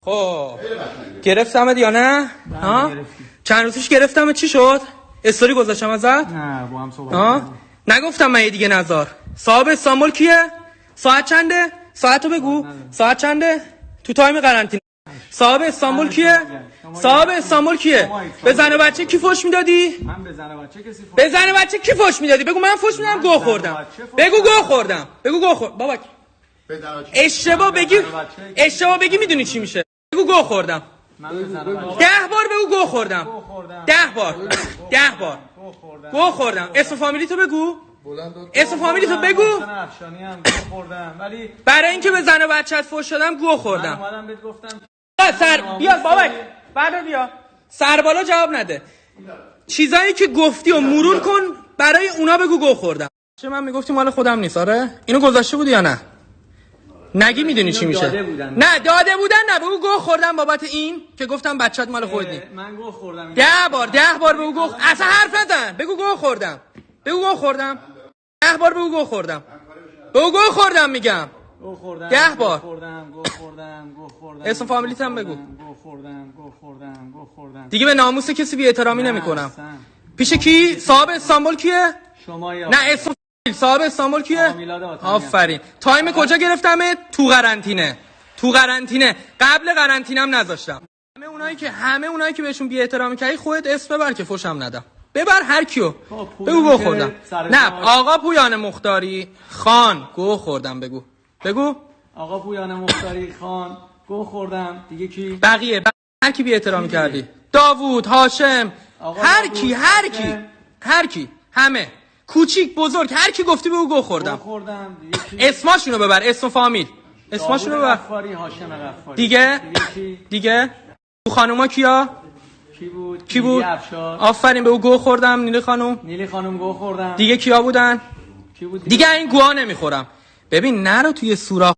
خب گرفتمت یا نه؟ ها؟ چند روزش گرفتم چی شد؟ استوری گذاشتم ازت؟ نه با هم صحبت نگفتم من یه دیگه نزار. صاحب استانبول کیه؟ ساعت چنده؟ ساعتو بگو. ساعت چنده؟ تو تایم قرنطینه. صاحب استانبول کیه؟ صاحب استانبول کیه؟ به زن و بچه کی فوش میدادی؟ من به زن و بچه کسی به زن و بچه کی فوش میدادی؟ بگو من فوش میدم گو خوردم. بگو گو خوردم. بگو گو خوردم. بابا اشتباه بگی میدونی چی میشه؟ بگو گو خوردم. 10 بار بگو گو خوردم. 10 بار گو خوردم. اسم فامیلی تو بگو. اسم فامیلی تو بگو. برای اینکه به زن و بچت فوش شدم گو خوردم. بیا بابا بعد بیا سربالا جواب نده. چیزایی که گفتی و مرور کن برای اونا بگو گو خوردم. چه من میگفتی مال خودم نیست؟ آره اینو گذاشته بودی یا نه؟ نگی میدونی چی میشه؟ نه داده بودن نه بگو گو خوردم بابت این که گفتم بچت مال خودت نیست. من گو خوردم 10 بار بگو گو اصلا حرف نزن. بگو گو خوردم. 10 بار بگو گو خوردم. بگو گو خوردم میگم. 10 بار. گو خوردم. اسم فامیلیت هم بگو. گو خوردم. دیگه به ناموس کسی بی احترامی نمیکنم. پیش کی؟ صاحب استانبول کیه؟ شما یا نه اسم صاحب استانبول کیه؟ آفرین. تایم کجا گرفتمت؟ تو قرنطینه. قبل قرنطینم نذاشتم. همه اونایی که بهشون بی احترامی کردی خودت اسم ببر که فوشم ندم. ببر هر کیو. بگو گو خوردم. نه آقا پویان مختاری خان گو خوردم بگو. آقا پویان مختاری خان گو خوردم. دیگه کی؟ بقیه هر کی بی احترامی کردی. داوود، هاشم، هر کی همه کوچیک بزرگ هر کی گفتی بگو گو خوردم. اسماشونو ببر. اسم فامیل اسماشونو ببر. غفاری، هاشم غفاری. دیگه تو خانوما کیا؟ کی بود؟ آفرین بگو گو خوردم. نیلی خانم گو خوردم. دیگه کیا بودن؟ کی بود دیگه این گوها نمیخورم. ببین نرو توی سوراخ